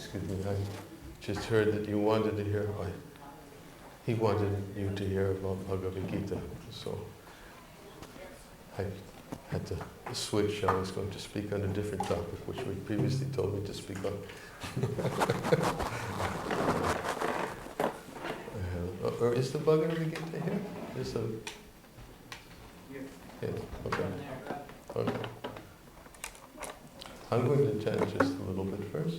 excuse me, I just heard that you wanted to hear, he wanted you to hear about Bhagavad Gita, so I had to switch. I was going to speak on a different topic, which we previously told me to speak on. Or is the Bhagavad Gita here? Is a... Yes, okay. Okay. I'm going to chant just a little bit first.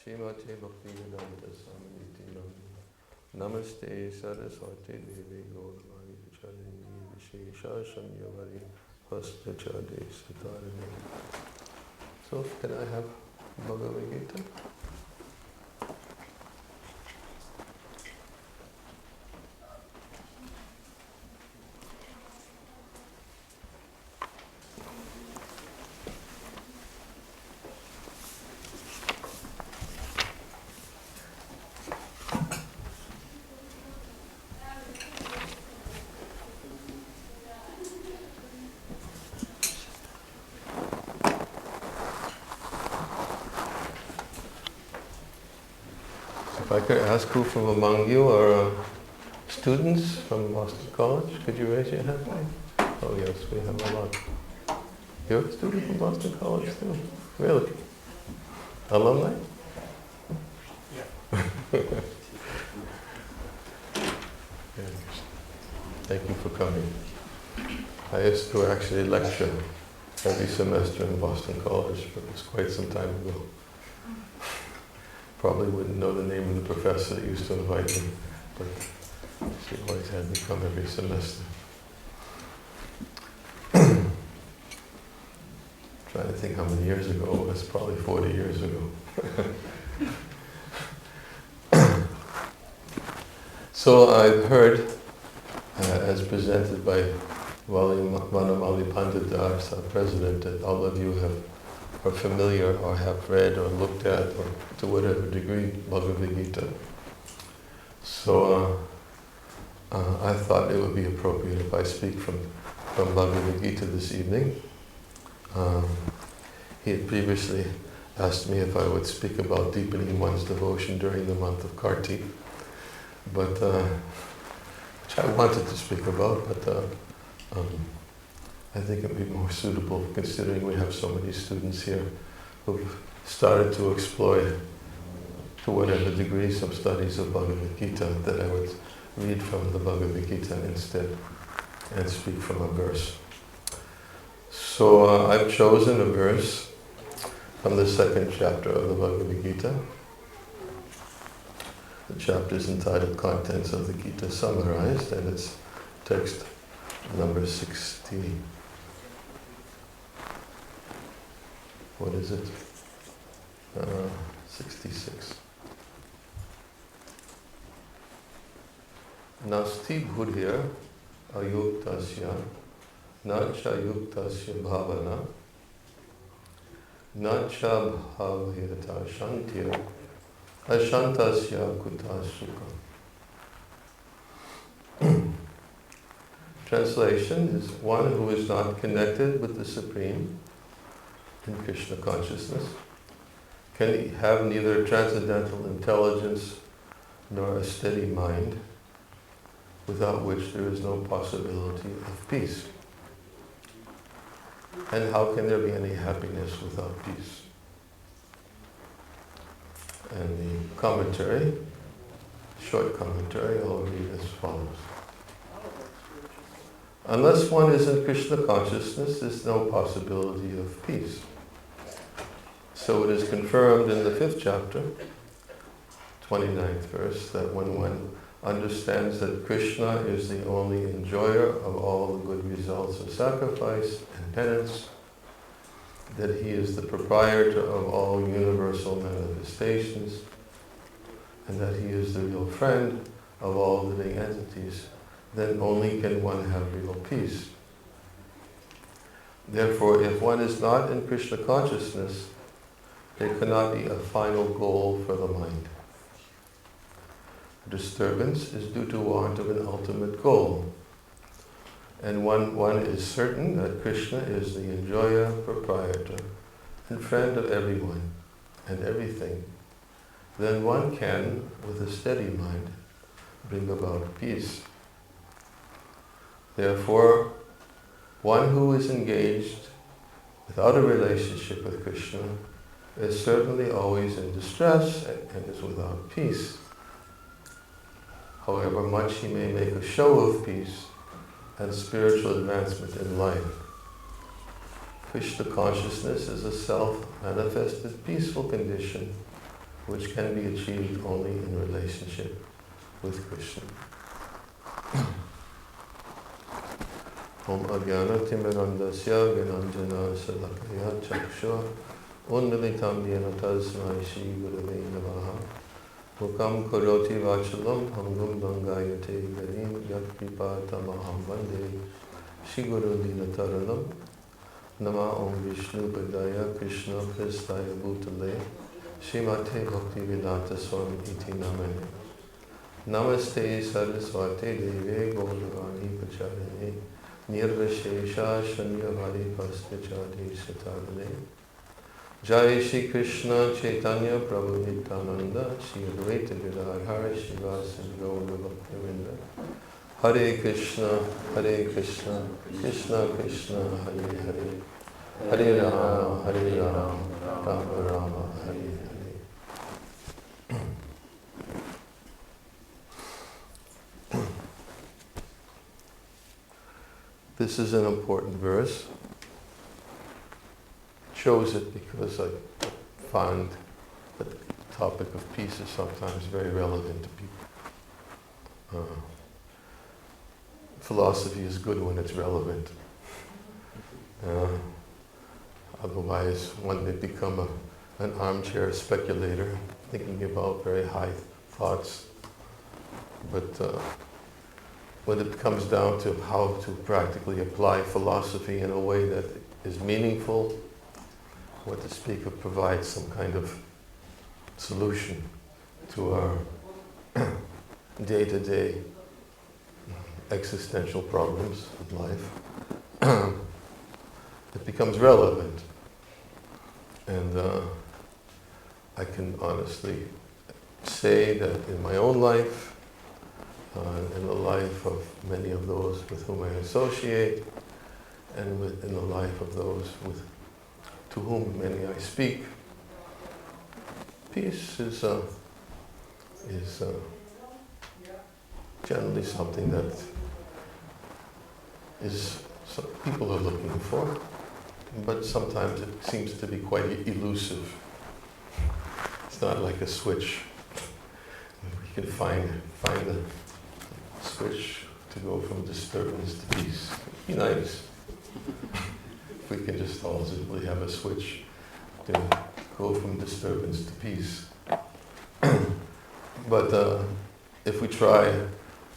Shrimate Bhakti-Damodarastakam Namaste Saraswati Devi Gauravani Vijayini Vishesha Sanyavari Vastachade Satarani. So, can I have Bhagavad Gita? If I could ask who from among you are students from Boston College, could you raise your hand? Oh yes, we have a lot. You're a student from Boston College too? Really? Alumni? Yeah. Thank you for coming. I used to actually lecture every semester in Boston College, but it was quite some time ago. Probably wouldn't know the name of the professor that used to invite me, but she always had me come every semester. Trying to think how many years ago it was, probably 40 years ago. So I've heard, as presented by Vanamali Pandit, our president, that all of you are familiar or have read or looked at, or to whatever degree, Bhagavad Gita. So I thought it would be appropriate if I speak from Bhagavad Gita this evening. He had previously asked me if I would speak about deepening one's devotion during the month of Kartik, but which I wanted to speak about, but I think it would be more suitable considering we have so many students here who've started to explore, to whatever degree, some studies of Bhagavad Gita, that I would read from the Bhagavad Gita instead and speak from a verse. So I've chosen a verse from the second chapter of the Bhagavad Gita. The chapter is entitled Contents of the Gita Summarized, and it's text number 60. What is it? 66. nasti buddhir ayuktasya na cha yuktasya bhavana na cha bhavayata shantir ashantasya kutasukha. Translation is one who is not connected with the Supreme in Krishna consciousness can have neither transcendental intelligence nor a steady mind, without which there is no possibility of peace. And how can there be any happiness without peace? And the commentary, short commentary, I'll read as follows. Unless one is in Krishna consciousness, there's no possibility of peace. So it is confirmed in the 5th chapter, 29th verse, that when one understands that Krishna is the only enjoyer of all the good results of sacrifice and penance, that he is the proprietor of all universal manifestations, and that he is the real friend of all living entities, then only can one have real peace. Therefore, if one is not in Krishna consciousness, there cannot be a final goal for the mind. Disturbance is due to want of an ultimate goal. And one is certain that Krishna is the enjoyer, proprietor, and friend of everyone and everything. Then one can, with a steady mind, bring about peace. Therefore, one who is engaged without a relationship with Krishna is certainly always in distress and is without peace. However much he may make a show of peace and spiritual advancement in life, Krishna consciousness is a self-manifested peaceful condition which can be achieved only in relationship with Krishna. Om Ajnana Timirandasya Vinanjana Salakaya Chakshur Unmilitam Yena Tasmai Shri Gurave Namaha Mukam Karoti Vachalam Hangum Dangayate Garim Yakripa Tamaham Vande Shri Guru Dinataranam Nama Om Vishnu Padaya Krishna Prestaya Bhutale Srimate Bhakti Vedanta Swami Iti Namane Namaste Saraswate Deve Gauravani Pacharane Nirvashesha Shanyavadi Pastichadi Satarane Jaya Shri Krishna Chaitanya Prabhu Nityananda Shri Advaita Gadadhara Shivasana Gaura Bhaktivinda Hare Krishna Krishna Krishna Hare Hare Hare Rama Rama Rama Hare Hare. This is an important verse. Chose it because I find that the topic of peace is sometimes very relevant to people. Philosophy is good when it's relevant. Otherwise, one may become an armchair speculator, thinking about very high thoughts. But when it comes down to how to practically apply philosophy in a way that is meaningful, what the speaker provides some kind of solution to our day-to-day existential problems in life, it becomes relevant. And I can honestly say that in my own life, in the life of many of those with whom I associate, and in the life of those to whom many I speak, peace is generally something that people are looking for, but sometimes it seems to be quite elusive. It's not like a switch. We can find a switch to go from disturbance to peace. It'd be nice if we can just all simply have a switch to go from disturbance to peace. But if we try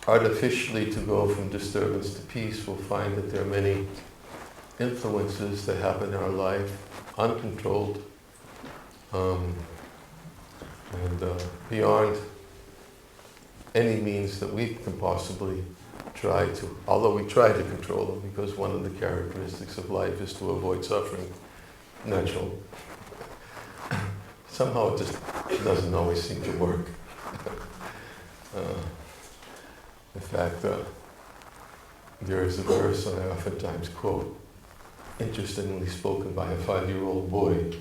artificially to go from disturbance to peace, we'll find that there are many influences that happen in our life, uncontrolled, and beyond any means that we can possibly try to, although we try to control them, because one of the characteristics of life is to avoid suffering, natural. Somehow it just doesn't always seem to work. In fact, there is a verse I oftentimes quote, interestingly spoken by a 5-year-old boy,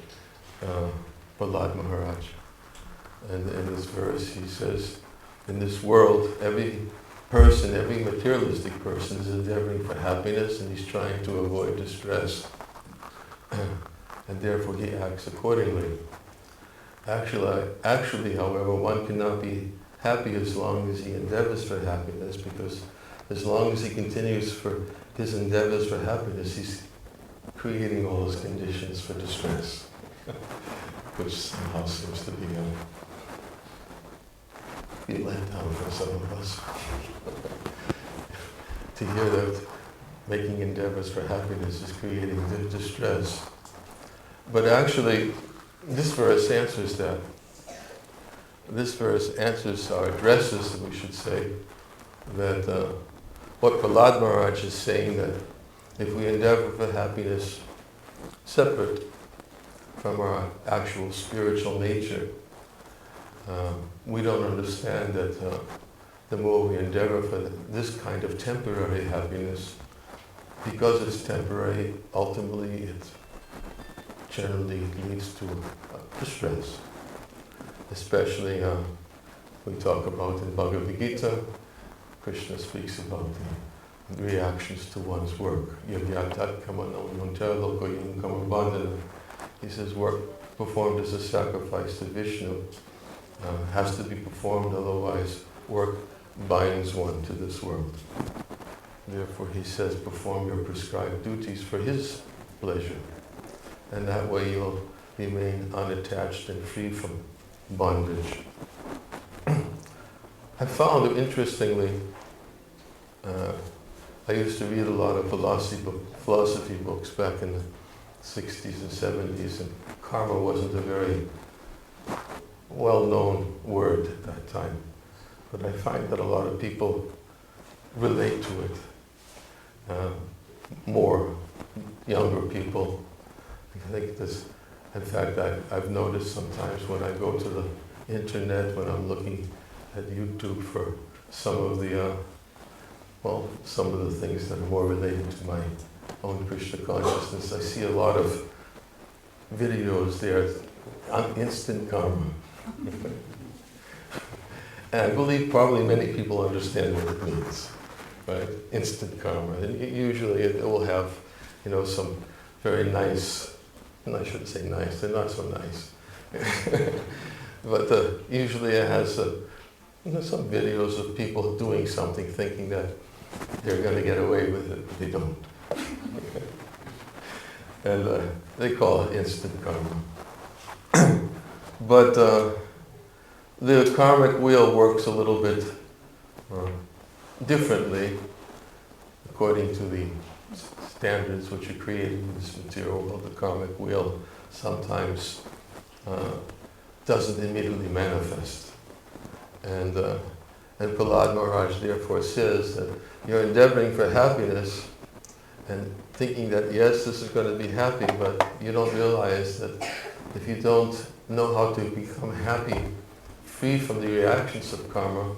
Prahlad Maharaj. And in this verse he says, in this world, every person, every materialistic person is endeavoring for happiness and he's trying to avoid distress. And therefore he acts accordingly. Actually, however, one cannot be happy as long as he endeavors for happiness, because as long as he continues for his endeavors for happiness, he's creating all those conditions for distress, which somehow seems to be let down for some of us. To hear that making endeavors for happiness is creating distress. But actually, this verse answers that. This verse answers, or addresses, we should say, that what Prahlad Maharaj is saying, that if we endeavor for happiness separate from our actual spiritual nature, we don't understand that the more we endeavor for this kind of temporary happiness, because it's temporary, ultimately it generally leads to distress. Especially we talk about in Bhagavad Gita, Krishna speaks about the reactions to one's work. He says work performed as a sacrifice to Vishnu has to be performed, otherwise work binds one to this world. Therefore he says perform your prescribed duties for his pleasure. And that way you'll remain unattached and free from bondage. I found, interestingly, I used to read a lot of philosophy books back in the 60s and 70s, and karma wasn't a very well-known word at that time. But I find that a lot of people relate to it. More younger people. I think this, in fact, I've noticed sometimes when I go to the internet, when I'm looking at YouTube for some of the things that are more related to my own Krishna consciousness, I see a lot of videos there on instant karma. And I believe probably many people understand what it means, right? Instant karma. And usually it will have, some very nice, and I shouldn't say nice, they're not so nice. But usually it has some videos of people doing something thinking that they're going to get away with it, but they don't. And they call it instant karma. But the karmic wheel works a little bit differently according to the standards which are created in this material world. The karmic wheel sometimes doesn't immediately manifest. And Prahlad Maharaj therefore says that you're endeavoring for happiness and thinking that yes, this is going to be happy, but you don't realize that if you don't know how to become happy, free from the reactions of karma,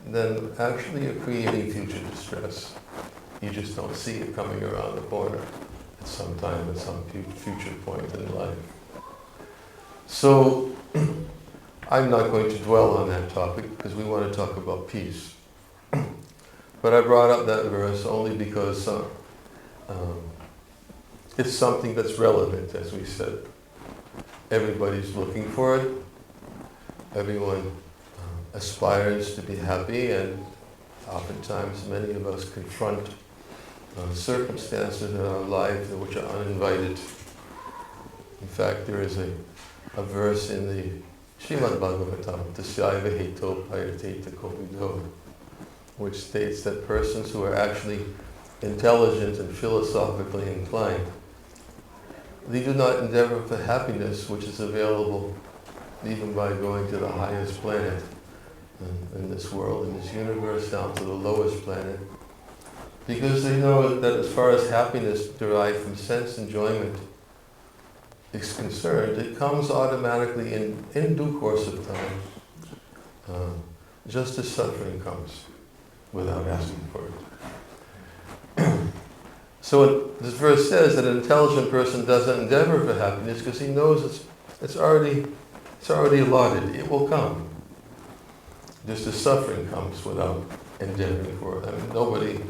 then actually you're creating future distress. You just don't see it coming around the corner at some time, at some future point in life. So, I'm not going to dwell on that topic because we want to talk about peace. But I brought up that verse only because it's something that's relevant, as we said. Everybody's looking for it. Everyone aspires to be happy, and oftentimes many of us confront circumstances in our life which are uninvited. In fact, there is a verse in the Srimad Bhagavatam, Tasyaiva heto payate kovido, which states that persons who are actually intelligent and philosophically inclined, they do not endeavor for happiness which is available even by going to the highest planet in this world, in this universe, down to the lowest planet, because they know that as far as happiness derived from sense enjoyment is concerned, it comes automatically in due course of time, just as suffering comes without asking for it. So this verse says that an intelligent person doesn't endeavor for happiness because he knows it's already allotted. It will come. Just as suffering comes without endeavoring for it. I mean, nobody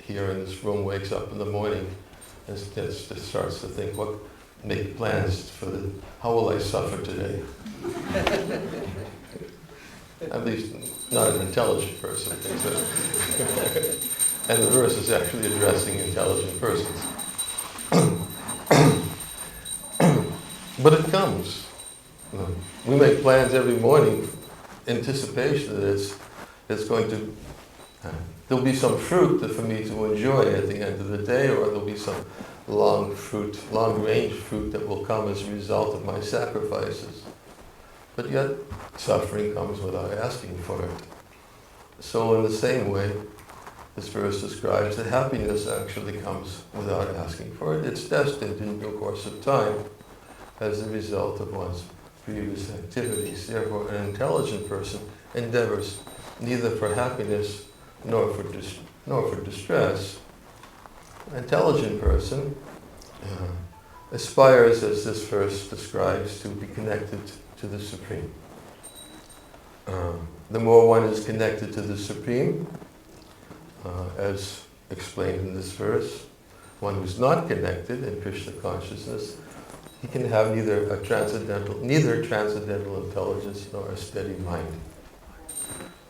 here in this room wakes up in the morning and just starts to think, make plans for how will I suffer today? At least not an intelligent person thinks that. And the verse is actually addressing intelligent persons. But it comes. We make plans every morning, anticipation that it's going to, there'll be some fruit for me to enjoy at the end of the day, or there'll be some long-range fruit that will come as a result of my sacrifices. But yet, suffering comes without asking for it. So in the same way, this verse describes that happiness actually comes without asking for it. It's destined in due course of time as a result of one's previous activities. Therefore, an intelligent person endeavors neither for happiness nor for distress. An intelligent person aspires, as this verse describes, to be connected to the Supreme. The more one is connected to the Supreme, as explained in this verse, one who's not connected in Krishna consciousness, he can have neither transcendental intelligence nor a steady mind,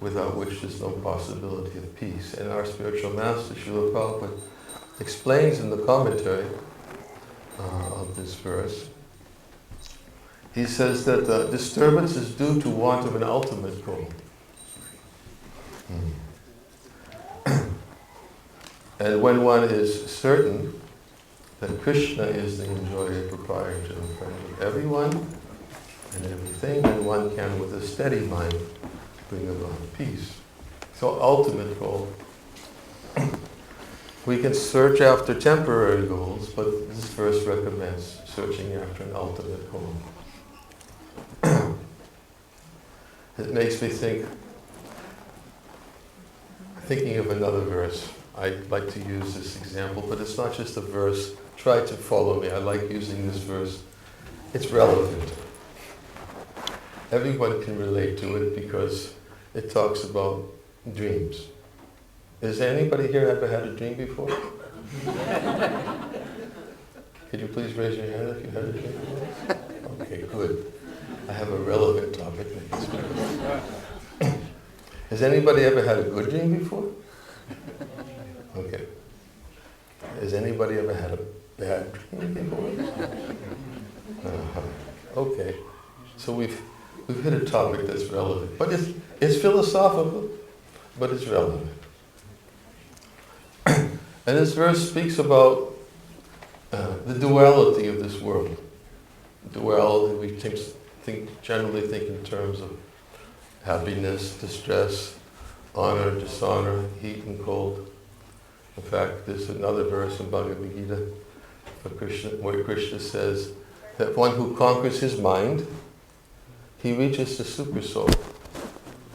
without which there's no possibility of peace. And our spiritual master, Srila Prabhupada, explains in the commentary of this verse, he says that disturbance is due to want of an ultimate goal. And when one is certain that Krishna is the enjoyer, proprietor, and friend of everyone and everything, then one can, with a steady mind, bring about peace. So ultimate goal. We can search after temporary goals, but this verse recommends searching after an ultimate goal. It makes me thinking of another verse. I like to use this example, but it's not just a verse. Try to follow me. I like using this verse. It's relevant. Everyone can relate to it because it talks about dreams. Has anybody here ever had a dream before? Could you please raise your hand if you had a dream before? Okay, good. I have a relevant topic. Has anybody ever had a good dream before? Okay. Has anybody ever had a bad dream before? Okay. So we've hit a topic that's relevant. But it's philosophical, but it's relevant. And this verse speaks about the duality of this world. Duality, we generally think in terms of happiness, distress, honor, dishonor, heat and cold. In fact, there's another verse in Bhagavad Gita where Krishna says that one who conquers his mind, he reaches the super soul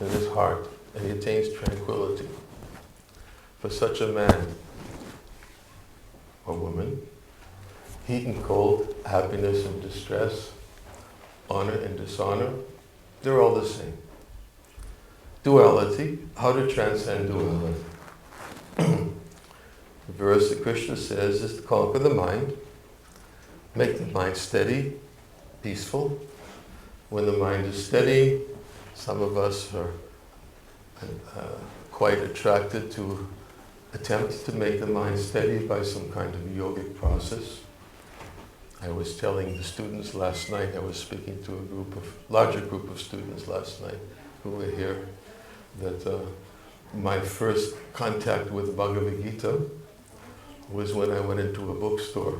in his heart and he attains tranquility. For such a man or woman, heat and cold, happiness and distress, honor and dishonor, they're all the same. Duality, how to transcend duality. The verse that Krishna says is to conquer the mind, make the mind steady, peaceful. When the mind is steady, some of us are quite attracted to attempt to make the mind steady by some kind of yogic process. I was telling the students last night, I was speaking to a larger group of students last night who were here, that my first contact with Bhagavad Gita was when I went into a bookstore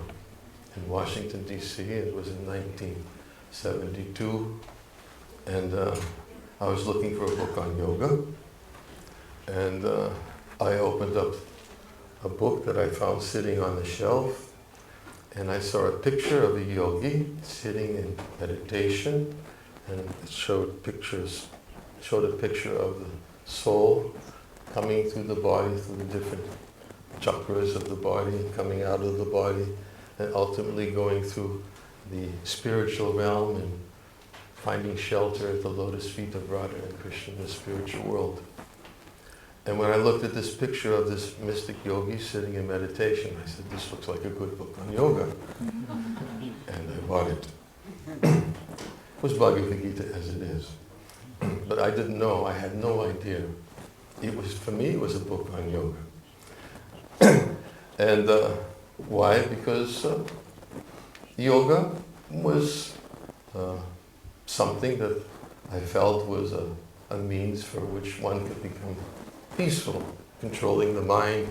in Washington, D.C. It was in 1972. And I was looking for a book on yoga. And I opened up a book that I found sitting on the shelf. And I saw a picture of a yogi sitting in meditation. And it showed a picture of the soul coming through the body, through the different chakras of the body, coming out of the body, and ultimately going through the spiritual realm and finding shelter at the lotus feet of Radha and Krishna in the spiritual world. And when I looked at this picture of this mystic yogi sitting in meditation, I said, this looks like a good book on yoga. And I bought it. It was Bhagavad Gita as it is. But I didn't know, I had no idea. For me, it was a book on yoga. And why? Because yoga was something that I felt was a means for which one could become peaceful, controlling the mind,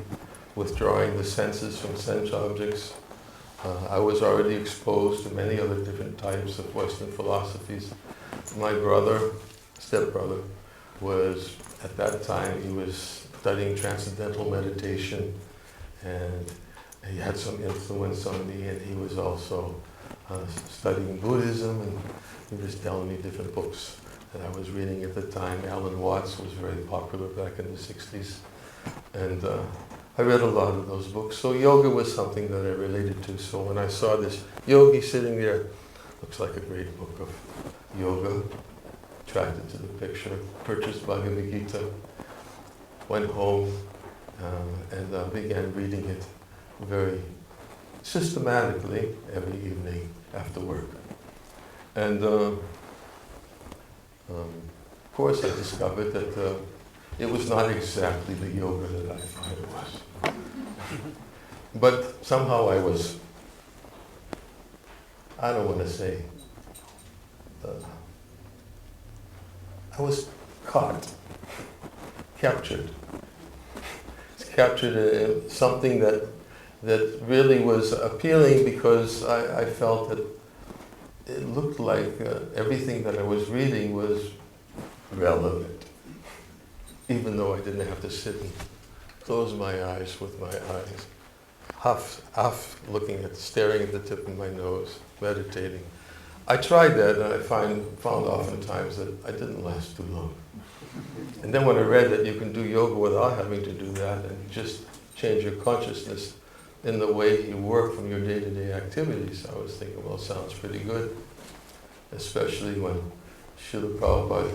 withdrawing the senses from sense objects. I was already exposed to many other different types of Western philosophies. My stepbrother, was, at that time, he was studying transcendental meditation, and he had some influence on me, and he was also studying Buddhism, and he was telling me different books that I was reading at the time. Alan Watts was very popular back in the 60s, and I read a lot of those books. So yoga was something that I related to. So when I saw this yogi sitting there, looks like a great book of yoga, attracted to the picture, purchased Bhagavad Gita, went home and began reading it very systematically every evening after work. And of course I discovered that it was not exactly the yoga that I thought it was. But somehow I don't want to say, I was captured. It's captured something that really was appealing, because I felt that it looked like everything that I was reading was relevant, even though I didn't have to sit and close my eyes with my eyes, half staring at the tip of my nose, meditating. I tried that, and I found oftentimes that I didn't last too long. And then when I read that you can do yoga without having to do that, and just change your consciousness in the way you work from your day-to-day activities, I was thinking, well, it sounds pretty good. Especially when Srila Prabhupada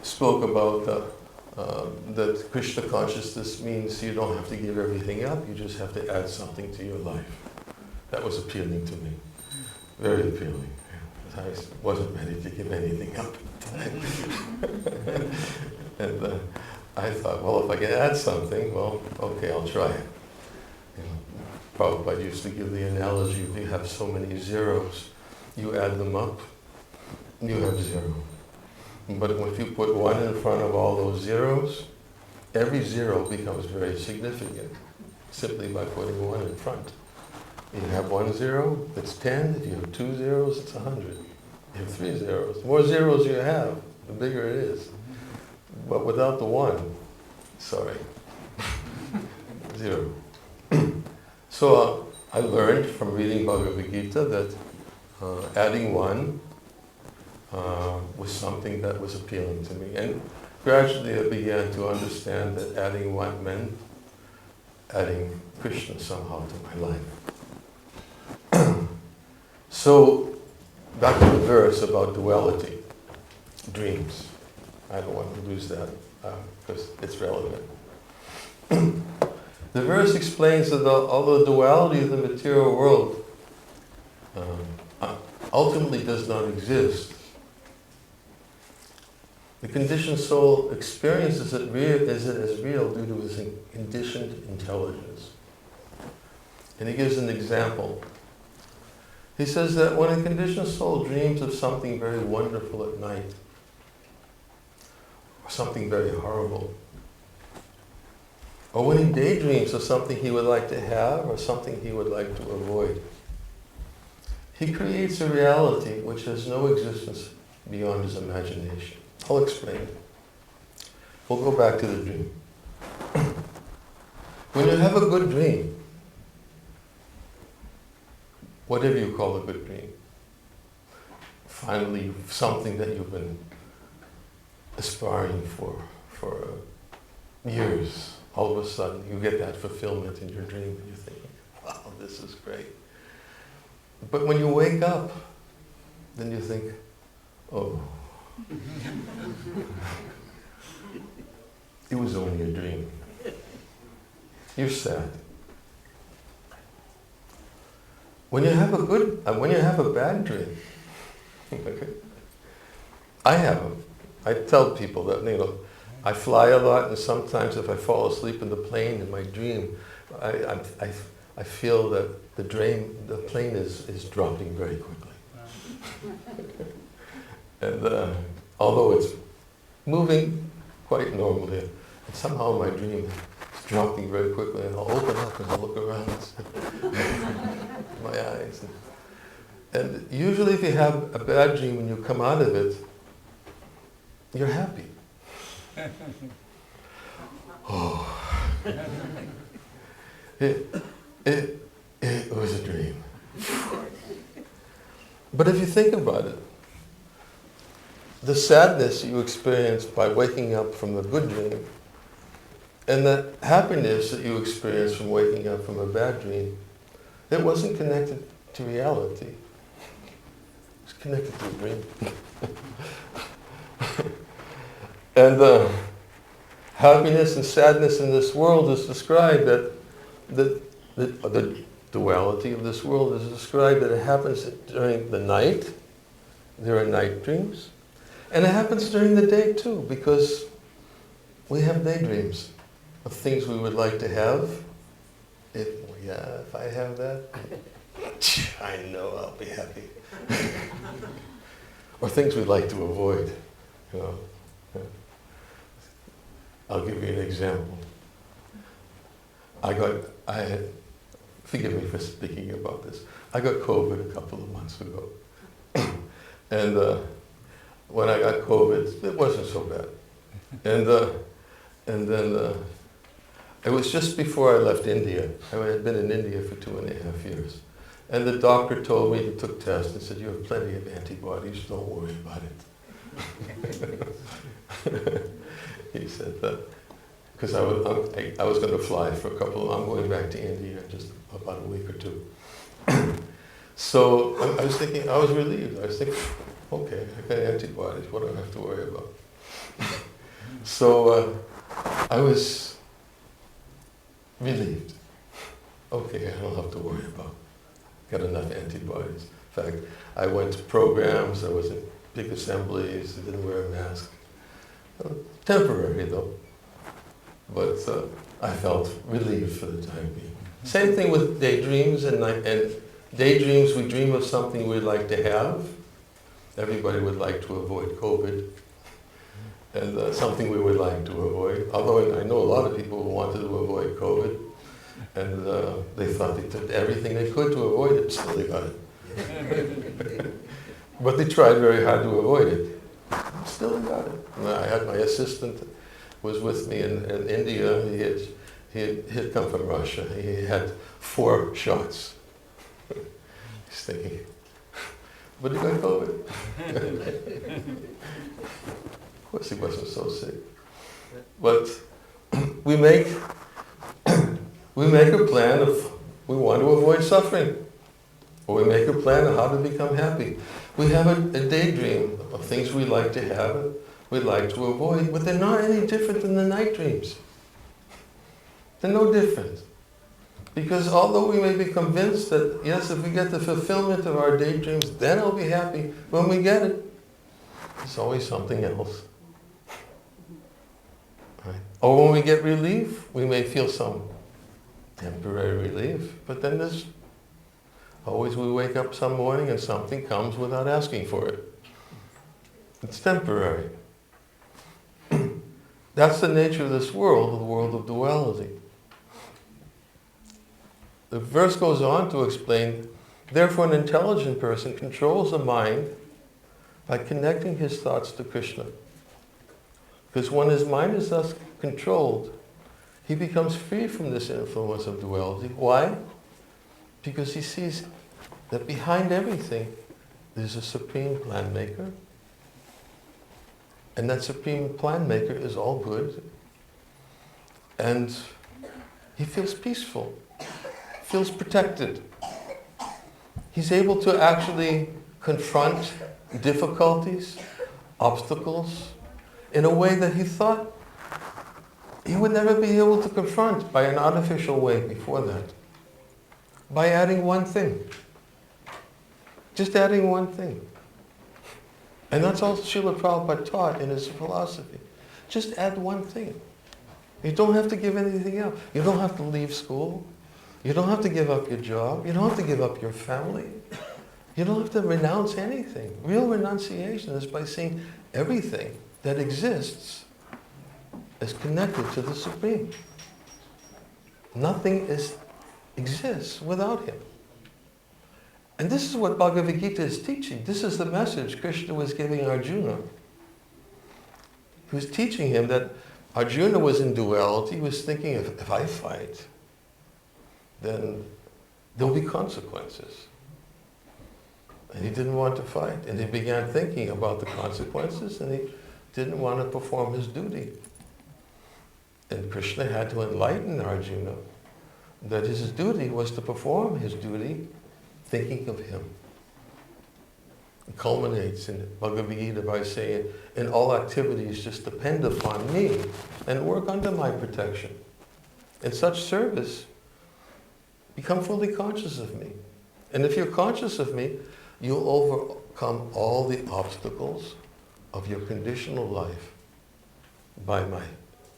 spoke about that Krishna consciousness means you don't have to give everything up, you just have to add something to your life. That was appealing to me, very appealing. I wasn't ready to give anything up at the time. And I thought, well, if I can add something, well, okay, I'll try it. Prabhupada used to give the analogy, if you have so many zeros, you add them up, you have zero. But if you put one in front of all those zeros, every zero becomes very significant, simply by putting one in front. You have 1 0, it's 10. If you have 2 zeros, it's 100. You have 3 zeros. The more zeros you have, the bigger it is. But without the 1, sorry, 0. So I learned from reading Bhagavad Gita that adding 1 was something that was appealing to me. And gradually I began to understand that adding 1 meant adding Krishna somehow to my life. So back to the verse about duality, dreams. I don't want to lose that because it's relevant. The verse explains that although duality of the material world ultimately does not exist, the conditioned soul experiences it as real due to its conditioned intelligence. And he gives an example. He says that when a conditioned soul dreams of something very wonderful at night, or something very horrible. Or when he daydreams of something he would like to have or something he would like to avoid. He creates a reality which has no existence beyond his imagination. I'll explain it. We'll go back to the dream. When you have a good dream, whatever you call a good dream, finally something that you've been aspiring for years, all of a sudden you get that fulfillment in your dream and you're thinking, wow, this is great. But when you wake up, then you think, oh, it was only a dream. You're sad. When you have a bad dream, okay, I tell people that, I fly a lot, and sometimes if I fall asleep in the plane in my dream, I feel that the plane is dropping very quickly. And although it's moving quite normally, and somehow in my dream it's dropping very quickly, and I'll open up and I'll look around my eyes. And usually if you have a bad dream and you come out of it, you're happy. Oh. It was a dream. But if you think about it, the sadness you experience by waking up from a good dream and the happiness that you experience from waking up from a bad dream, it wasn't connected to reality. It was connected to a dream. And happiness and sadness in this world is described that the duality of this world is described that it happens during the night. There are night dreams. And it happens during the day too, because we have daydreams of things we would like to have. If I have that, I know I'll be happy. Or things we'd like to avoid. I'll give you an example. Forgive me for speaking about this. I got COVID a couple of months ago. And when I got COVID, it wasn't so bad. And then it was just before I left India. I had been in India for 2.5 years. And the doctor told me, he took tests and said, you have plenty of antibodies, don't worry about it. He said that, because I was going to fly for I'm going back to India in just about a week or two. So I was thinking, I was relieved. I was thinking, okay, I got antibodies, what do I have to worry about? So I was relieved. Okay, I don't have to worry about it. Got enough antibodies. In fact, I went to programs, I was in big assemblies, I didn't wear a mask. Temporary though, but I felt relieved for the time being. Same thing with daydreams and daydreams. We dream of something we'd like to have. Everybody would like to avoid COVID, and something we would like to avoid. Although I know a lot of people who wanted to avoid COVID, and they thought they did everything they could to avoid it. Still, they got it, but they tried very hard to avoid it. Still got it. And I had my assistant was with me in India. He had come from Russia. He had 4 shots. He's thinking, but he got COVID. Of course he wasn't so sick. But we make a plan of we want to avoid suffering. Or we make a plan of how to become happy. We have a daydream of things we like to have, we like to avoid, but they're not any different than the night dreams. They're no different. Because although we may be convinced that, yes, if we get the fulfillment of our daydreams, then I'll be happy. When we get it, there's always something else. Right? Or when we get relief, we may feel some temporary relief, but then there's always we wake up some morning and something comes without asking for it. It's temporary. That's the nature of this world, the world of duality. The verse goes on to explain, therefore an intelligent person controls the mind by connecting his thoughts to Krishna. Because when his mind is thus controlled, he becomes free from this influence of duality. Why? Because he sees that behind everything there's a supreme plan maker. And that supreme plan maker is all good. And he feels peaceful, feels protected. He's able to actually confront difficulties, obstacles, in a way that he thought he would never be able to confront by an artificial way before that. By adding one thing. Just adding one thing. And that's all Srila Prabhupada taught in his philosophy. Just add one thing. You don't have to give anything up. You don't have to leave school. You don't have to give up your job. You don't have to give up your family. You don't have to renounce anything. Real renunciation is by seeing everything that exists as connected to the Supreme. Nothing exists without Him. And this is what Bhagavad Gita is teaching. This is the message Krishna was giving Arjuna. He was teaching him that Arjuna was in duality. He was thinking, if I fight, then there'll be consequences. And he didn't want to fight. And he began thinking about the consequences, and he didn't want to perform his duty. And Krishna had to enlighten Arjuna that his duty was to perform his duty thinking of him. It culminates in Bhagavad Gita by saying, in all activities just depend upon me and work under my protection. In such service, become fully conscious of me. And if you're conscious of me, you'll overcome all the obstacles of your conditional life by my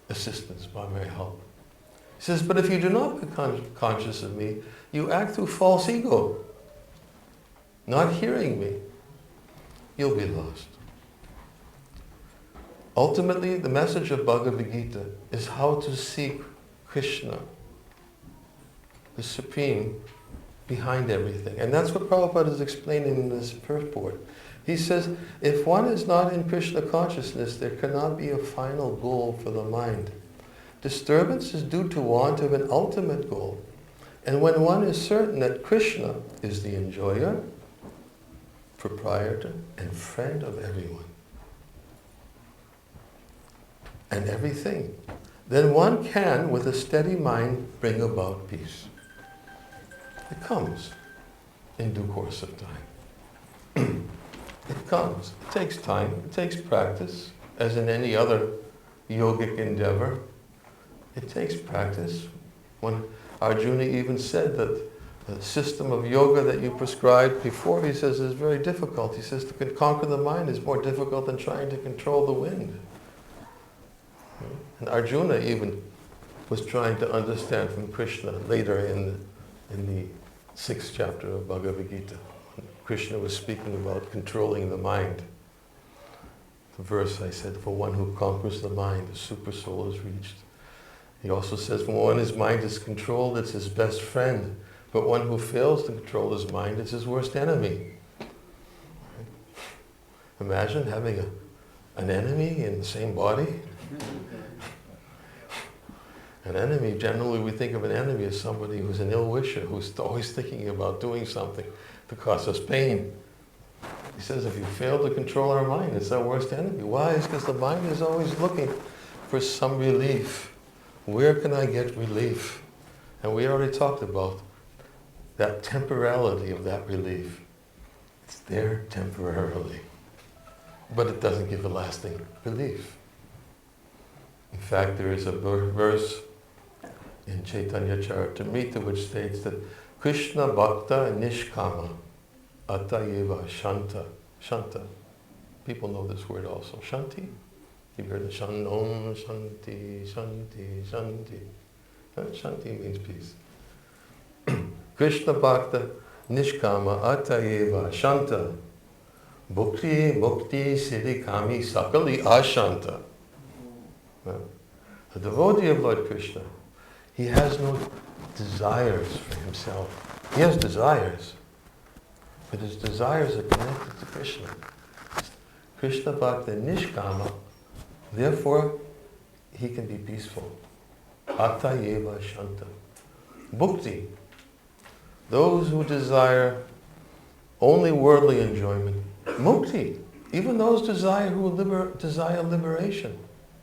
assistance, by my help. He says, but if you do not become conscious of me, you act through false ego, not hearing me, you'll be lost. Ultimately, the message of Bhagavad Gita is how to seek Krishna, the Supreme, behind everything. And that's what Prabhupada is explaining in this purport. He says, if one is not in Krishna consciousness, there cannot be a final goal for the mind. Disturbance is due to want of an ultimate goal. And when one is certain that Krishna is the enjoyer, proprietor, and friend of everyone, and everything, then one can, with a steady mind, bring about peace. It comes in due course of time. It comes. It takes time. It takes practice, as in any other yogic endeavor. It takes practice. When Arjuna even said that the system of yoga that you prescribed before, he says, is very difficult. He says to conquer the mind is more difficult than trying to control the wind. And Arjuna even was trying to understand from Krishna later in the 6th chapter of Bhagavad Gita. Krishna was speaking about controlling the mind. The verse I said, for one who conquers the mind, the super soul is reached. He also says, when his mind is controlled, it's his best friend. But one who fails to control his mind, it's his worst enemy. Imagine having an enemy in the same body. An enemy, generally we think of an enemy as somebody who's an ill wisher, who's always thinking about doing something to cause us pain. He says if you fail to control our mind, it's our worst enemy. Why? It's because the mind is always looking for some relief. Where can I get relief? And we already talked about that temporality of that relief. It's there temporarily, but it doesn't give a lasting relief. In fact, there is a verse in Chaitanya Charitamrita which states that Krishna Bhakta Nishkama Atayeva Shanta. Shanta. People know this word also. Shanti. You've heard it. Om Shanti, Shanti, Shanti. Shanti means peace. Krishna Bhakta Nishkama Atayeva Shanta. Bhukti Mukti Siddhi Kami Sakali Ashanta. A devotee of Lord Krishna, he has no desires for himself. He has desires, but his desires are connected to Krishna. Krishna Bhakta Nishkama, therefore he can be peaceful. Atayeva Shanta. Bhukti, those who desire only worldly enjoyment. Mukti, even those desire who desire liberation,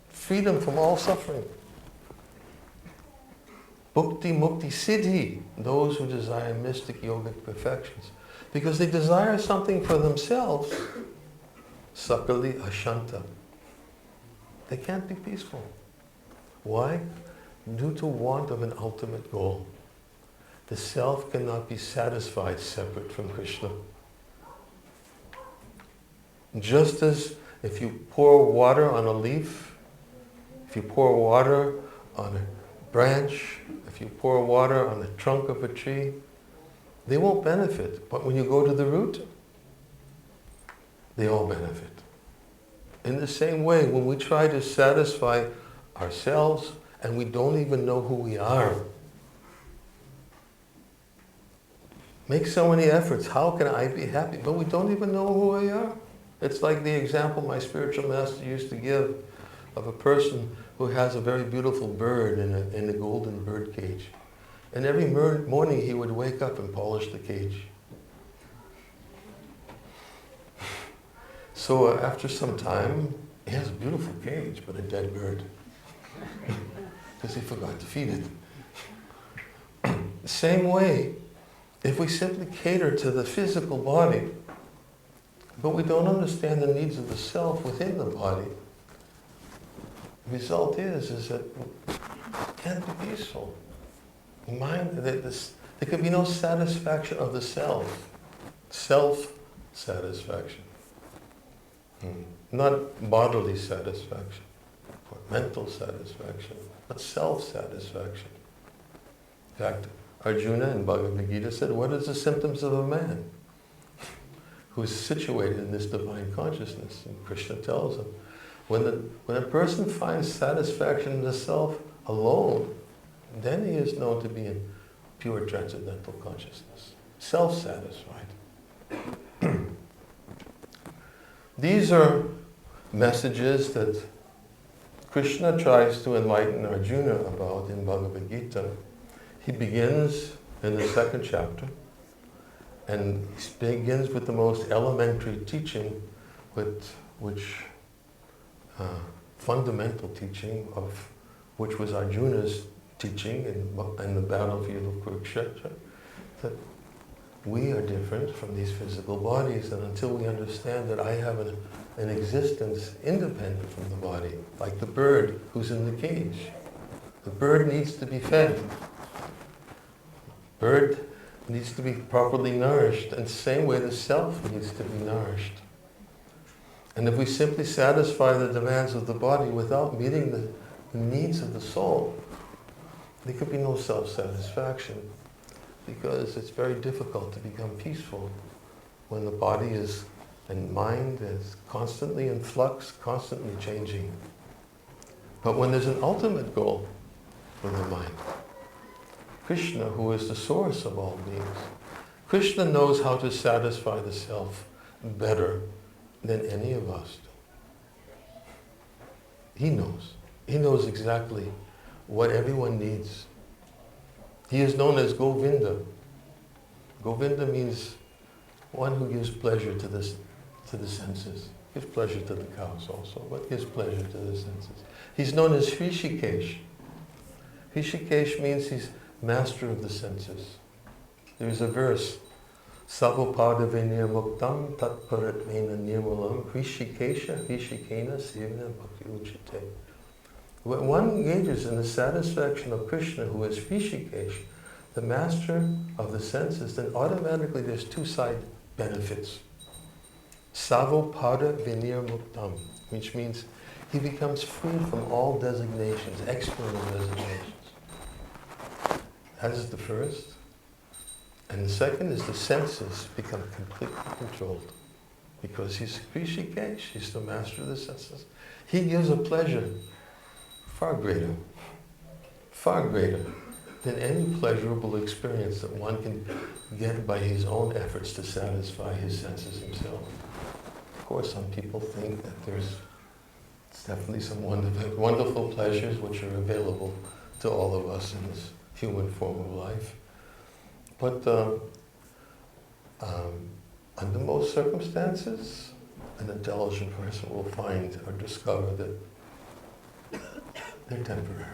freedom from all suffering. Bhukti Mukti Siddhi, those who desire mystic yogic perfections. Because they desire something for themselves. Sakali Ashanta. They can't be peaceful. Why? Due to want of an ultimate goal. The self cannot be satisfied separate from Krishna. Just as if you pour water on a leaf, if you pour water on a branch, if you pour water on the trunk of a tree, they won't benefit. But when you go to the root, they all benefit. In the same way, when we try to satisfy ourselves and we don't even know who we are, make so many efforts. How can I be happy? But we don't even know who we are. It's like the example my spiritual master used to give of a person who has a very beautiful bird in a golden bird cage. And every morning he would wake up and polish the cage. So after some time, he has a beautiful cage, but a dead bird. Because he forgot to feed it. Same way, if we simply cater to the physical body, but we don't understand the needs of the self within the body, the result is that we can't be peaceful. There could be no satisfaction of the self. Self-satisfaction. Not bodily satisfaction, or mental satisfaction, but self-satisfaction. In fact, Arjuna in Bhagavad Gita said, what is the symptoms of a man who is situated in this divine consciousness? And Krishna tells him, when a person finds satisfaction in the self alone, then he is known to be in pure transcendental consciousness, self-satisfied. These are messages that Krishna tries to enlighten Arjuna about in Bhagavad Gita. He begins in the second chapter, and he begins with the most elementary teaching, fundamental teaching of which was Arjuna's teaching in the battlefield of Kurukshetra, that we are different from these physical bodies, and until we understand that I have an existence independent from the body, like the bird who's in the cage. The bird needs to be fed. Bird needs to be properly nourished, and the same way the self needs to be nourished. And if we simply satisfy the demands of the body without meeting the needs of the soul, there could be no self-satisfaction, because it's very difficult to become peaceful when the body and mind is constantly in flux, constantly changing. But when there's an ultimate goal for the mind, Krishna, who is the source of all beings, Krishna knows how to satisfy the self better than any of us do. He knows. He knows exactly what everyone needs. He is known as Govinda. Govinda means one who gives pleasure to the senses. Gives pleasure to the cows also, but gives pleasure to the senses. He's known as Hrishikesh. Hrishikesh means he's master of the senses. There's a verse, Savopada venir muktam tat paratvena nirmalam Hrishikesha Hrishikena sivna bhakti uchite. When one engages in the satisfaction of Krishna, who is Hrishikesh, the master of the senses, then automatically there's two side benefits. Savopada venir muktam, which means he becomes free from all designations, external designations. That is the first. And the second is the senses become completely controlled. Because he's Hrishikesh, he's the master of the senses. He gives a pleasure far greater than any pleasurable experience that one can get by his own efforts to satisfy his senses himself. Of course, some people think that there's definitely some wonderful pleasures which are available to all of us in this human form of life. But under most circumstances, an intelligent person will find or discover that they're temporary.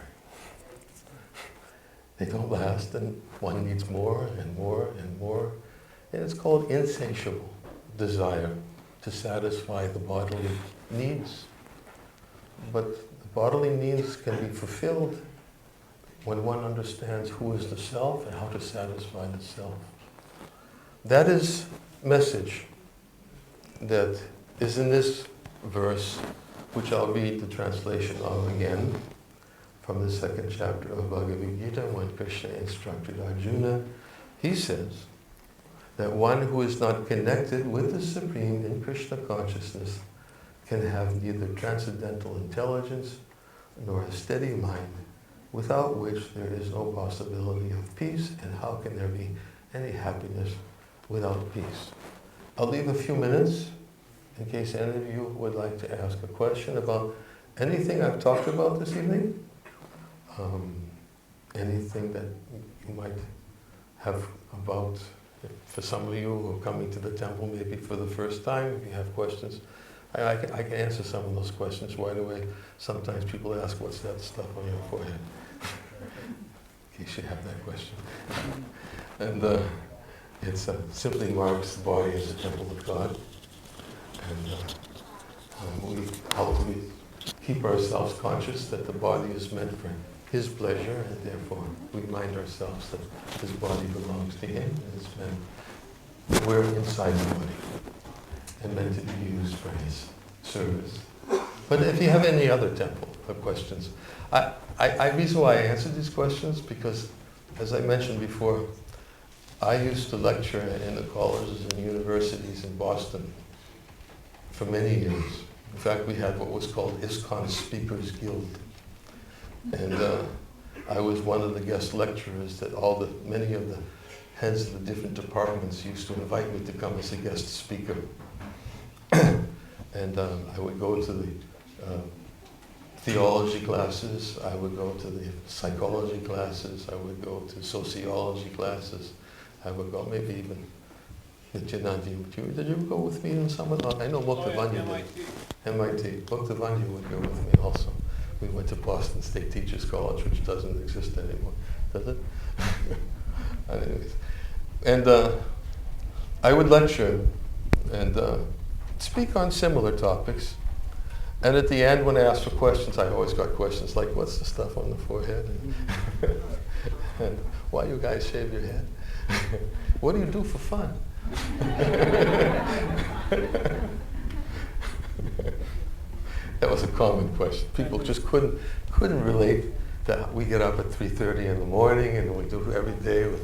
They don't last, and one needs more and more and more. And it's called insatiable desire to satisfy the bodily needs. But the bodily needs can be fulfilled when one understands who is the self and how to satisfy the self. That is message that is in this verse, which I'll read the translation of again, from the second chapter of Bhagavad Gita, when Krishna instructed Arjuna. He says that one who is not connected with the Supreme in Krishna consciousness can have neither transcendental intelligence nor a steady mind, without which there is no possibility of peace, and how can there be any happiness without peace? I'll leave a few minutes in case any of you would like to ask a question about anything I've talked about this evening. Anything that you might have about, for some of you who are coming to the temple maybe for the first time, if you have questions, I can answer some of those questions right away. Sometimes people ask, what's that stuff on your forehead? In case you have that question. And it simply marks the body as a temple of God. And we help to keep ourselves conscious that the body is meant for His pleasure, and therefore we remind ourselves that this body belongs to Him, and we're inside the body and meant to be used for His service. But if you have any other temple questions, reason why I answered these questions, because as I mentioned before, I used to lecture in the colleges and universities in Boston for many years. In fact, we had what was called ISKCON Speakers Guild. And I was one of the guest lecturers that many of the heads of the different departments used to invite me to come as a guest speaker. And I would go to the theology classes, I would go to the psychology classes, I would go to sociology classes, I would go maybe even, did you ever go with me in some of them? I know Bhaktavanya did. MIT. Bhaktavanya would go with me also. We went to Boston State Teachers College, which doesn't exist anymore, does it? Anyways. And I would lecture and speak on similar topics. And at the end, when I asked for questions, I always got questions like, what's the stuff on the forehead? And why you guys shave your head? What do you do for fun? That was a common question. People just couldn't relate that we get up at 3:30 in the morning and we do every day what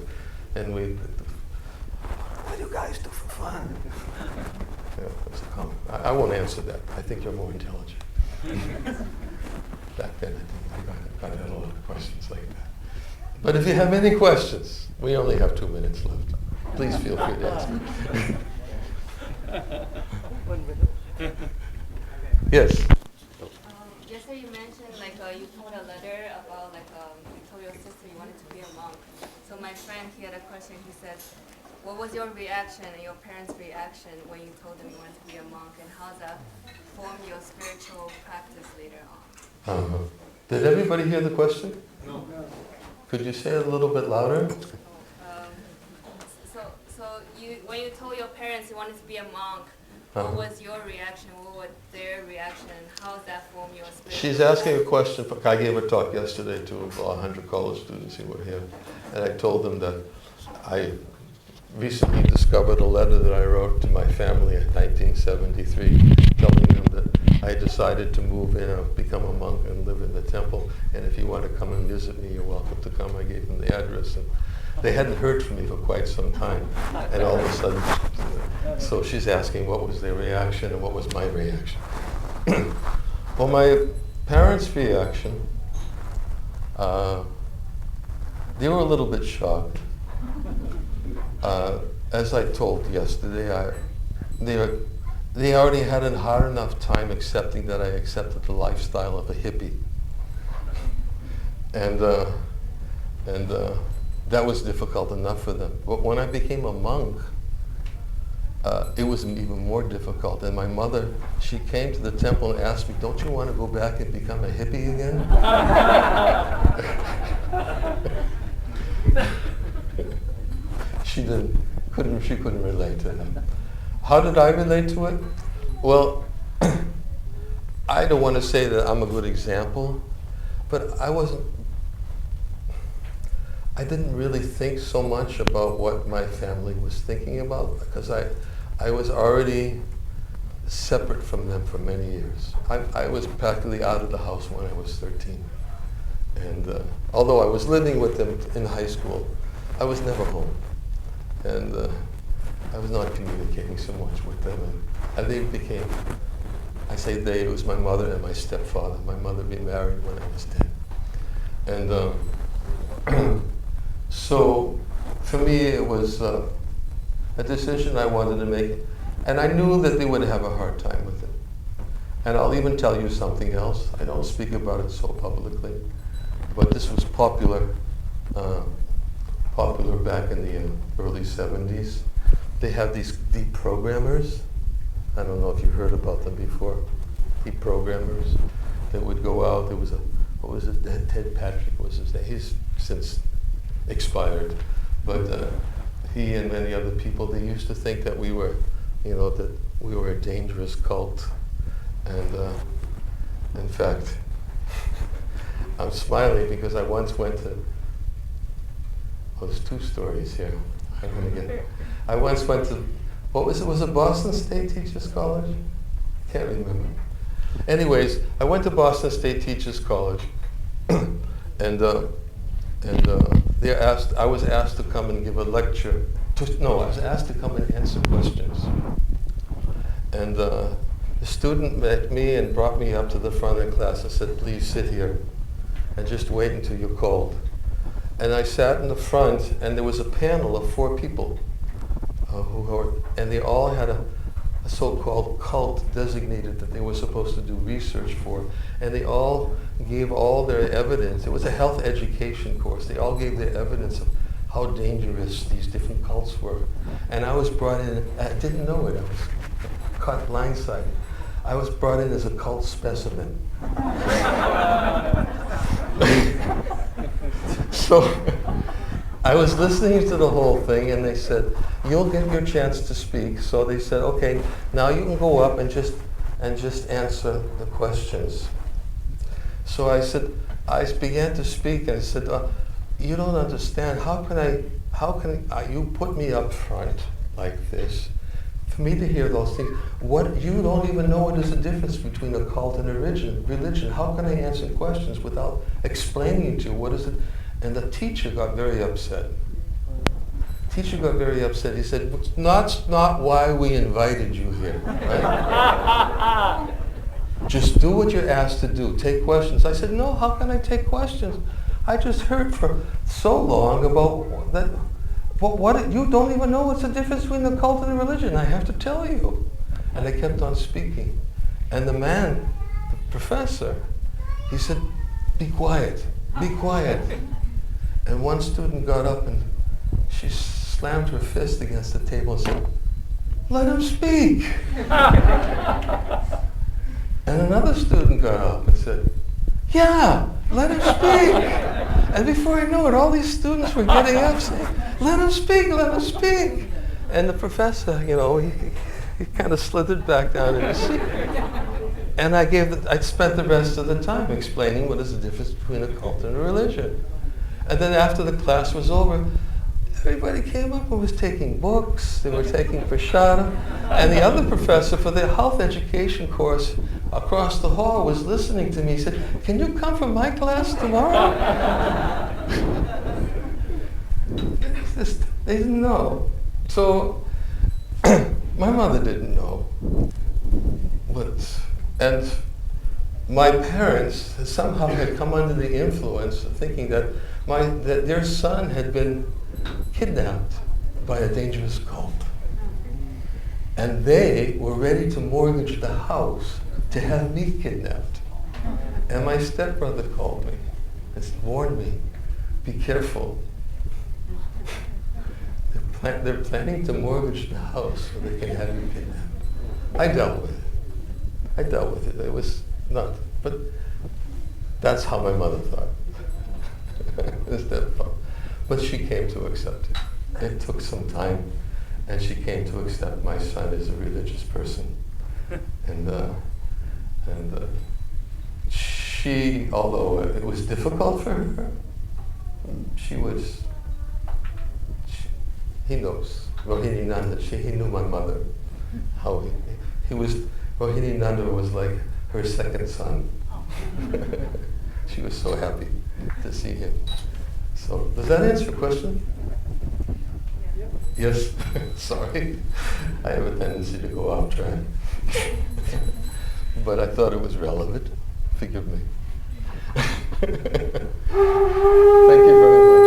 do you guys do for fun? Yeah, that's a common. I won't answer that. I think you're more intelligent. Back then, I got a lot of questions like that. But if you have any questions, we only have 2 minutes left. Please feel free to ask. 1 minute. Yes. Yesterday you mentioned you told a letter about you told your sister you wanted to be a monk. So my friend, he had a question. He said, what was your reaction and your parents' reaction when you told them you wanted to be a monk, and how that formed your spiritual practice later on? Did everybody hear the question? No. Could you say it a little bit louder? When you told your parents you wanted to be a monk, what was your reaction? What was their reaction? And how does that form your spiritual? She's asking a question. I gave a talk yesterday to about 100 college students who were here, and I told them that I recently discovered a letter that I wrote to my family in 1973, telling them that I decided to move in, become a monk, and live in the temple. And if you want to come and visit me, you're welcome to come. I gave them the address, and they hadn't heard from me for quite some time. And all of a sudden, so she's asking what was their reaction and what was my reaction. Well, my parents' reaction They were a little bit shocked. As I told yesterday, they already had a hard enough time accepting that I accepted the lifestyle of a hippie. And that was difficult enough for them. But when I became a monk, it was even more difficult. And my mother, she came to the temple and asked me, "Don't you want to go back and become a hippie again?" She couldn't relate to that. How did I relate to it? Well, I don't want to say that I'm a good example, but I didn't really think so much about what my family was thinking about, because I was already separate from them for many years. I was practically out of the house when I was 13. And although I was living with them in high school, I was never home. And I was not communicating so much with them. And they became, I say they, it was my mother and my stepfather. My mother remarried when I was 10. And so for me it was a decision I wanted to make. And I knew that they would have a hard time with it. And I'll even tell you something else. I don't speak about it so publicly, but this was popular back in the early 70s. They have these deprogrammers. I don't know if you've heard about them before. Deprogrammers that would go out. There was what was it? Ted Patrick was his name. He's since expired, but he and many other people, they used to think that we were, that we were a dangerous cult. And in fact, I'm smiling because I once went to, there's two stories here. I once went to, was it Boston State Teachers College? Can't remember. Anyways, I went to Boston State Teachers College, and I was asked to come and give a lecture. I was asked to come and answer questions. And the student met me and brought me up to the front of the class and said, "Please sit here and just wait until you're called." And I sat in the front, and there was a panel of 4 people and they all had a so-called cult designated that they were supposed to do research for, and they all gave all their evidence. It was a health education course. They all gave their evidence of how dangerous these different cults were. And I was brought in, I didn't know it, I was caught blindsided. I was brought in as a cult specimen. So I was listening to the whole thing, and they said, "You'll get your chance to speak." So they said, "Okay, now you can go up and just answer the questions." So I began to speak, and I said, "You don't understand. How can you put me up front like this for me to hear those things? What, you don't even know what is the difference between a cult and a religion. How can I answer questions without explaining to you what is it?" And the teacher got very upset. He said, "That's not why we invited you here, right? Just do what you're asked to do. Take questions." I said, "No, how can I take questions? I just heard for so long about that. What you don't even know what's the difference between the cult and the religion. I have to tell you." And I kept on speaking. And the professor, he said, "Be quiet, be quiet." And one student got up and she slammed her fist against the table and said, "Let him speak." And another student got up and said, "Yeah, let him speak." And before I know it, all these students were getting up saying, "Let him speak, let him speak." And the professor, he kind of slithered back down in his seat. And I spent the rest of the time explaining what is the difference between a cult and a religion. And then after the class was over, everybody came up and was taking books, they were taking prashadam, and the other professor for the health education course across the hall was listening to me. He said, "Can you come from my class tomorrow?" They didn't know. So my mother didn't know. And my parents somehow had come under the influence of thinking that their son had been kidnapped by a dangerous cult. And they were ready to mortgage the house to have me kidnapped. And my stepbrother called me and warned me, be careful. They're planning to mortgage the house so they can have you kidnapped. I dealt with it. It was not, but that's how my mother thought. But she came to accept it. It took some time, and she came to accept my son as a religious person. And she, although it was difficult for her, he knows. Rohini Nanda, he knew my mother. Rohini Nanda was like her second son. She was so happy to see him. So, does that answer your question? Yes? Sorry. I have a tendency to go off track. But I thought it was relevant. Forgive me. Thank you very much.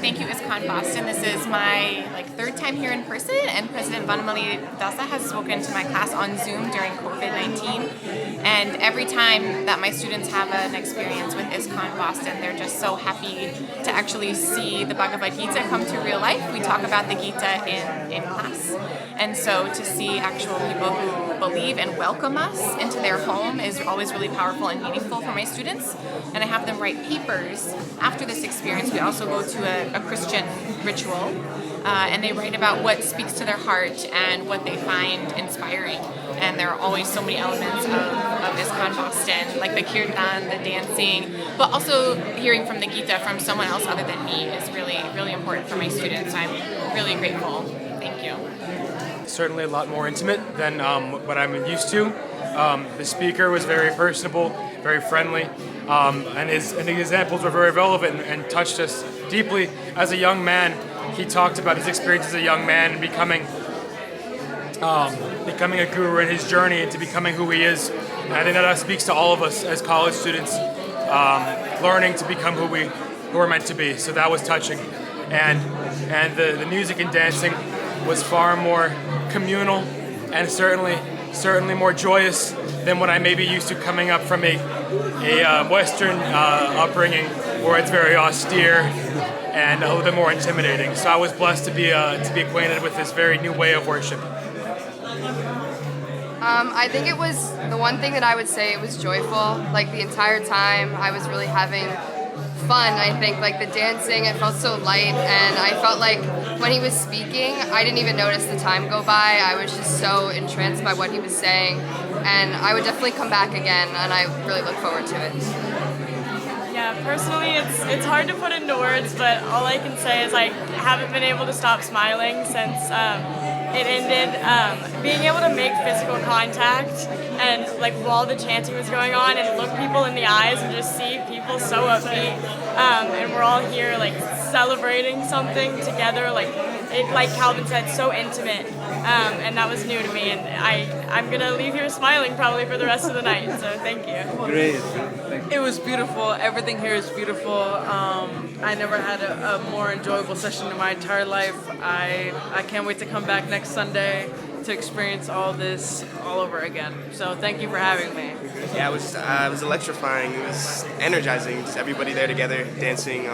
Thank you, ISKCON Boston. This is my third time here in person, and President Vanamali Dasa has spoken to my class on Zoom during COVID-19. And every time that my students have an experience with ISKCON Boston, they're just so happy to actually see the Bhagavad Gita come to real life. We talk about the Gita in class. And so to see actual people who believe and welcome us into their home is always really powerful and meaningful for my students. And I have them write papers after this experience. We also go to a Christian ritual, and they write about what speaks to their heart and what they find inspiring. And there are always so many elements of ISKCON Boston, like the kirtan, the dancing, but also hearing from the Gita from someone else other than me is really, really important for my students. I'm really grateful. Thank you. Certainly a lot more intimate than what I'm used to. The speaker was very personable, very friendly, and the examples were very relevant and touched us deeply. As a young man, he talked about his experience as a young man and becoming a guru in his journey into becoming who he is. And I think that speaks to all of us as college students, learning to become who we're meant to be. So that was touching, and the music and dancing was far more communal and certainly more joyous than what I may be used to coming up from a Western upbringing where it's very austere and a little bit more intimidating. So I was blessed to be acquainted with this very new way of worship. I think it was, the one thing that I would say, it was joyful. Like the entire time I was really having fun. I think like the dancing, it felt so light, and I felt like when he was speaking, I didn't even notice the time go by. I was just so entranced by what he was saying, and I would definitely come back again, and I really look forward to it. Yeah, personally, it's hard to put into words, but all I can say is I haven't been able to stop smiling since it ended. Being able to make physical contact and while the chanting was going on and look people in the eyes and just see people so upbeat, and we're all here celebrating something together, like Calvin said, so intimate, and that was new to me, and I'm gonna leave here smiling probably for the rest of the night, so thank you. Great. It was beautiful. Everything here is beautiful. I never had a more enjoyable session in my entire life. I can't wait to come back next Sunday to experience all this all over again. So thank you for having me. Yeah, it was electrifying. It was energizing. Just everybody there together, dancing.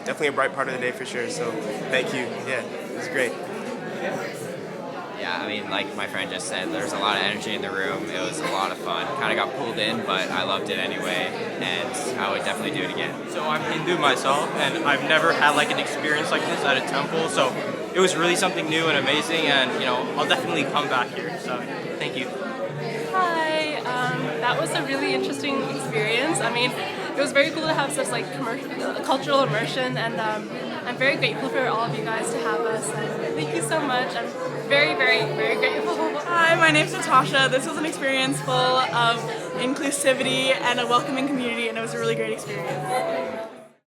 Definitely a bright part of the day for sure. So thank you. Yeah, it was great. Yeah, I mean, like my friend just said, there's a lot of energy in the room. It was a lot of fun. Kind of got pulled in, but I loved it anyway, and I would definitely do it again. So I'm Hindu myself, and I've never had an experience like this at a temple. So it was really something new and amazing, and I'll definitely come back here. So thank you. Hi, that was a really interesting experience. I mean, it was very cool to have such cultural immersion, and I'm very grateful for all of you guys to have us. And thank you so much. I'm very, very, very grateful. Hi, my name's Natasha. This was an experience full of inclusivity and a welcoming community, and it was a really great experience.